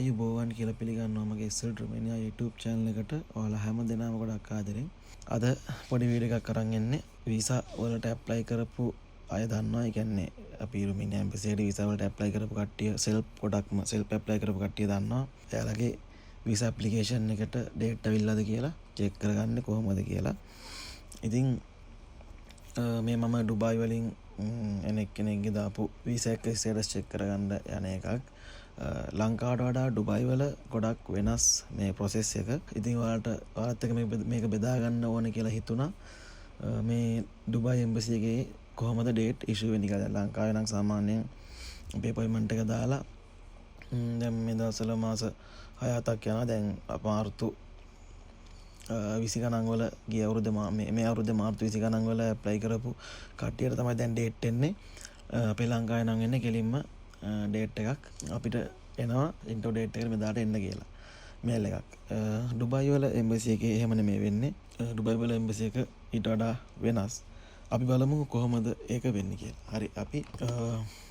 ආයුබෝවන් කියලා පිළිගන්නවා මගේ SL Romania YouTube channel එකට. ඔයාලා හැම දෙනාම ගොඩක් ආදරෙන්. අද පොඩි වීඩියෝ එකක් අරන් එන්නේ. වීසා වලට ඇප්ලයි කරපු අය දන්නවා. ඒ කියන්නේ අපි Romania embassy එකට වීසා වලට ඇප්ලයි කරපු කට්ටිය self ඇප්ලයි කරපු කට්ටිය දන්නවා. එයාලගේ වීසා ඇප්ලිකේෂන් එකට ඩේට් අවිල්ලාද කියලා චෙක් කරගන්නේ කොහොමද කියලා. ඉතින් මේ මම ඩුබායි වලින් කෙනෙක්ගේ දාපු වීසා එක ස්ටේටස් චෙක් කරගන්න යන එකක්. ලංකාවට වඩා ඩුබායි වල ගොඩක් වෙනස් මේ ප්‍රොසෙස් එක. ඉතින් ඔයාලත් එක්ක මේක බෙදා ගන්න ඕන කියලා හිතුණා. මේ ඩුබායි එම්බසි එකේ කොහොමද ඩේට් ඉෂුව වෙන්නේ කියලා. ලංකාවේ නම් සාමාන්‍යයෙන් අපි අපොයින්ට්මන්ට් එක දාලා දැන් මේ දවස්වල මාස 6-7ක් යනවා. දැන් මාර්තු 20 ගණන් වල ගිය අවුරුද්ද මේ අවුරුද්දේ මාර්තු 20 ගණන් වල ඇප්ලයි කරපු කට්ටියට තමයි දැන් ඩේට් එන්නේ. අපේ ලංකාවේ නම් එන්නේ කෙලින්ම ඩේට් එකක් අපිට එනවා ඉන්ටෝ ඩේට් එකට මෙදාට එන්න කියලා මේල් එකක්. ඩුබායි වල එම්බසි එකේ එහෙම නෙමෙයි වෙන්නේ. ඩුබායි වල එම්බසි එක ඊට වඩා වෙනස්. අපි බලමු කොහොමද ඒක වෙන්නේ කියලා. හරි අපි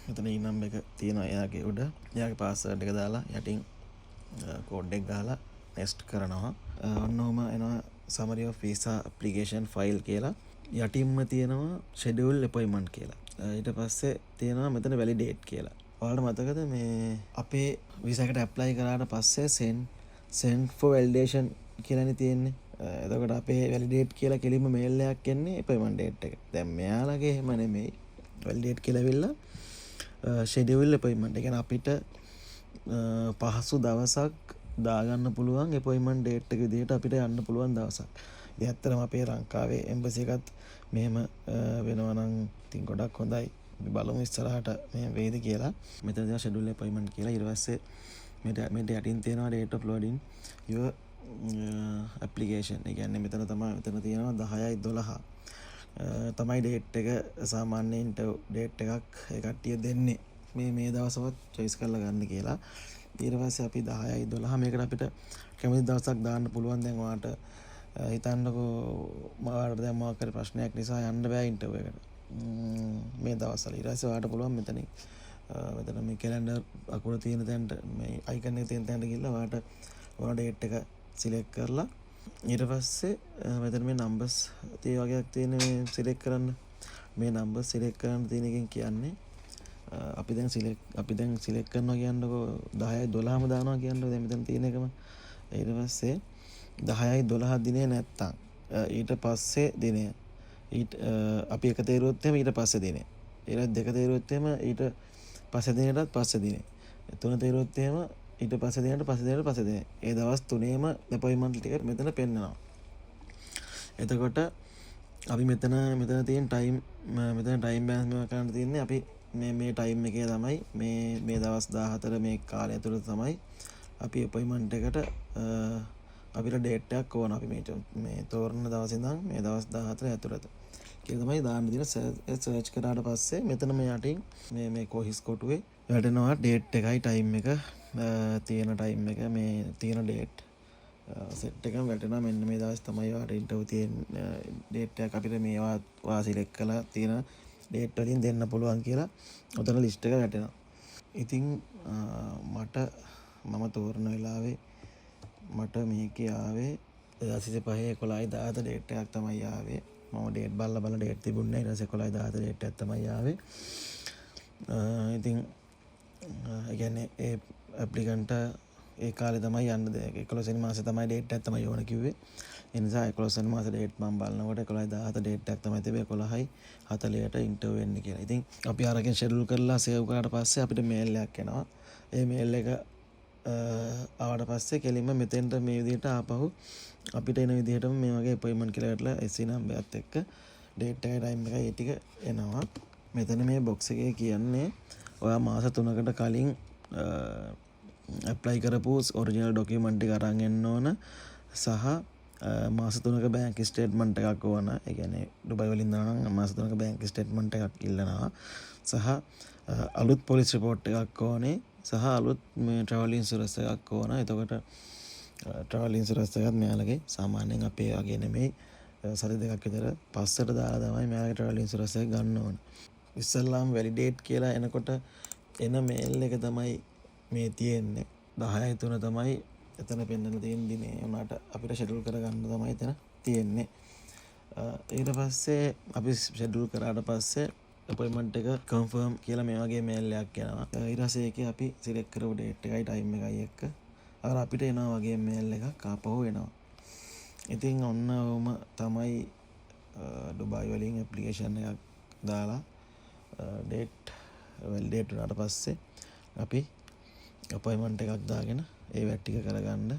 මෙතන ඊනම් එක තියෙනවා එයාගේ උඩ. එයාගේ පාස්වර්ඩ් එක දාලා යටින් කෝඩ් එක ගහලා නෙක්ස්ට් කරනවා. ඔන්නෝම එනවා summary of visa application file කියලා. යටින්ම තියෙනවා schedule appointment කියලා. ඊට පස්සේ තියෙනවා මෙතන validate කියලා. ඔයාලට මතකද මේ අපේ වීසා එකට ඇප්ලයි කරාට පස්සේ send for validation කියලානේ තියෙන්නේ. එතකොට අපේ validate කියලා කෙලින්ම මේල් එකක් එන්නේ appointment date එක. දැන් මෙයාලගේ එහෙම නෙමෙයි. validate කියලා වෙලා schedule appointment. ඒ කියන්නේ අපිට පහසු දවසක් දාගන්න පුළුවන් appointment date එක විදිහට අපිට යන්න පුළුවන් දවසක්. ඉතින් ඇත්තටම අපේ ලංකාවේ එම්බසි එකත් මෙහෙම වෙනවා නම් ඉතින් ගොඩක් හොඳයි. අපි බලමු ඉස්සරහට මේ වේද කියලා. මෙතන තියෙනවා schedule appointment කියලා. ඊට පස්සේ මෙතන යටින් තියෙනවා date of loading your application. ඒ කියන්නේ මෙතන තියෙනවා 10/12 තමයි date එක. සාමාන්‍යයෙන් date එකක් ඒ කට්ටිය දෙන්නේ මේ දවසවත් choice කරලා ගන්න කියලා. ඊට පස්සේ අපි 10/12 මේකට අපිට කැමති දවසක් දාන්න පුළුවන්. දැන් ඔයාලට හිතන්නකෝ මාවට දැන් මොකක් හරි ප්‍රශ්නයක් නිසා යන්න බෑ ඉන්ටර්විව් එකට මේ දවස්වල. ඊට පස්සේ ඔයාලට පුළුවන් මෙතන මේ කැලෙන්ඩර් අකුර තියෙන තැනට මේ අයිකන් එක තියෙන තැනට ගිහලා ඔයාලා ඩේට් එක සිලෙක්ට් කරලා ඊට පස්සේ මෙතන මේ නම්බර්ස් වගේක් තියෙන මේ සිලෙක්ට් කරන්න. මේ නම්බර් සිලෙක්ට් කරන්න තියෙන එකෙන් කියන්නේ අපි දැන් සිලෙක්ට් කරනවා කියන්නකෝ 10/12ම දානවා කියන්නකෝ. දැන් මෙතන තියෙන එකම ඊට පස්සේ 10/12 දිනේ නැත්තම් ඊට පස්සේ දිනය අපි එක තේරුවොත් එහෙම ඊට පස්සේ දිනේ. ඊට දෙක තේරුවොත් එහෙම ඊට පස්සේ දිනයටත් පස්සේ දිනේ. තුන තේරුවොත් එහෙම ඊට පස්සේ දිනයට පස්සේ දිනේ. ඒ දවස් තුනේම අපොයින්ට්මන්ට් ටිකට් මෙතන පෙන්නනවා. එතකොට අපි මෙතන තියෙන ටයිම් බෑන්ස් මේවා කරන්න තියෙන්නේ අපි මේ ටයිම් එකේ තමයි මේ දවස් 14 මේ කාලය ඇතුළත තමයි අපි අපොයින්ට්මන්ට් එකට අපිට ඩේට් එකක් ඕන. අපි මේ තෝරන දවසේ ඉඳන් මේ දවස් 14 ඇතුළත කියලා තමයි දාන්න දෙන. සර්ච් කරාට පස්සේ මෙතන මේ යටින් මේ කොහිස් කොටුවේ වැටෙනවා ඩේට් එකයි ටයිම් එක තියෙන ටයිම් එක මේ තියෙන ඩේට් සෙට් එකම වැටෙනවා. මෙන්න මේ දවස් තමයි ඔයාලට ඉන්ටර්විව් තියෙන ඩේට් එකක් අපිට මේවා සිලෙක්ට් කරලා තියෙන ඩේට් වලින් දෙන්න පුළුවන් කියලා උතන ලිස්ට් එක වැටෙනවා. ඉතින් මම තෝරන වෙලාවේ මට මේකේ ආවේ 2025/11/17 ඩේට් එකක් තමයි ආවේ. මම ඩේට් බලලා ඩේට් තිබුණේ නැහැ. ඊට පස්සේ 11/17 ඩේට් එකක් තමයි ආවේ. ඉතින් ඒ කියන්නේ ඒ ඇප්ලිකන්ට් ඒ කාලේ තමයි යන්න 11 වෙනි මාසේ තමයි ඩේට් එක තමයි ඕන කිව්වේ. ඒ නිසා 11 වෙනි මාසේ ඩේට් මම බලනකොට 11/17 ඩේට් එකක් තමයි තිබේ. 11/40ට ඉන්ටර්විව් වෙන්න කියලා. ඉතින් අපි අරගෙන ෂෙඩියුල් කරලා සේව් කරාට පස්සේ අපිට මේල් එකක් එනවා. ඒ මේල් එක ආවට පස්සේ කෙලින්ම මෙතෙන්ට මේ විදිහට ආපහු අපිට එන විදිහටම මේ වගේ අපොයින්ට්මන්ට් කියලා වැටලා SC නම්බරයත් එක්ක ඩේට් එකයි ටයිම් එකයි ඒ ටික එනවා. මෙතන මේ බොක්ස් එකේ කියන්නේ ඔයා මාස 3කට කලින් ඇප්ලයි කරපු ඔරිජිනල් ඩොකියුමන්ට් එක අරන් එන්න ඕන සහ මාස 3ක බැංක් ස්ටේට්මන්ට් එකක් ඕන. ඒ කියන්නේ ඩුබායි වලින් දානවා නම් මාස 3ක බැංක් ස්ටේට්මන්ට් එකක් ඉල්ලනවා. සහ අලුත් පොලිස් රිපෝට් එකක් ඕනේ. සහ අලුත් මේ ට්‍රැවල් ඉන්ෂුරන්ස් එකක් ඕන. එතකොට ට්‍රැවල් ඉන්ෂුරන්ස් එකත් මෙයාලගේ සාමාන්‍යයෙන් අපේ වගේ නෙමෙයි. සති දෙකක් විතර පස්සට දාලා තමයි මෙයාලගේ ට්‍රැවල් ඉන්ෂුරන්ස් එක ගන්න ඕන. ඉස්සල්ලාම වැලිඩේට් කියලා එනකොට එන මේල් එක තමයි මේ තියෙන්නේ. 10යි 3 තමයි එතන පෙන්වලා තියෙන දිනේ. උනාට අපිට ෂෙඩියුල් කරගන්න තමයි එතන තියෙන්නේ. ඊට පස්සේ අපි ෂෙඩියුල් කරාට පස්සේ අපොයින්ට්මන්ට් එක කන්ෆර්ම් කියලා මේ වගේ මේල් එකක් එනවා. ඊට පස්සේ ඒකේ අපි සිලෙක්ට් කරපු ඩේට් එකයි ටයිම් එකයි එක්ක අර අපිට එනවා වගේ මේල් එකක් ආපහු එනවා. ඉතින් ඔන්න ඔහොම තමයි ඩුබායි වලින් ඇප්ලිකේෂන් එකක් දාලා ඩේට් වැලිඩේට් වුණාට පස්සේ අපි අපොයින්ට්මන්ට් එකක් දාගෙන ඒ වැඩ ටික කරගන්න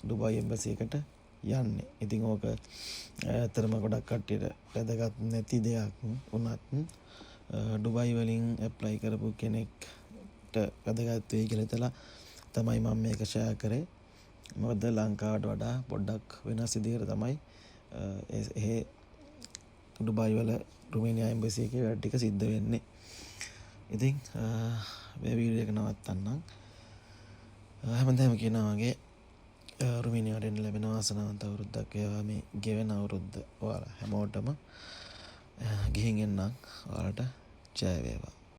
ඩුබායි එම්බසි එකට යන්නේ. ඉතින් ඕක ඇත්තටම ගොඩක් කට්ටියට වැදගත් නැති දෙයක් වුණත් ඩුබායි වලින් ඇප්ලයි කරපු කෙනෙක්ට වැදගත් වෙයි කියලා හිතලා තමයි මම මේක ෂෙයා කරේ. මොකද ලංකාවට වඩා පොඩ්ඩක් වෙනස් විදිහට තමයි ඒ ඩුබායි වල රුමේනියා එම්බසි එකේ වැඩ ටික සිද්ධ වෙන්නේ. ඉතින් මේ වීඩියෝ එක නවත්තන්නම්. හැමදාම කියනවා වගේ රුමේනියාවට එන්න ලැබෙන වාසනාවන්ත අවුරුද්දක් වේවා මේ ගෙවෙන අවුරුද්ද. ඔයාලා හැමෝටම ගිහින් එන්නම්. ඔයාලට ජය වේවා.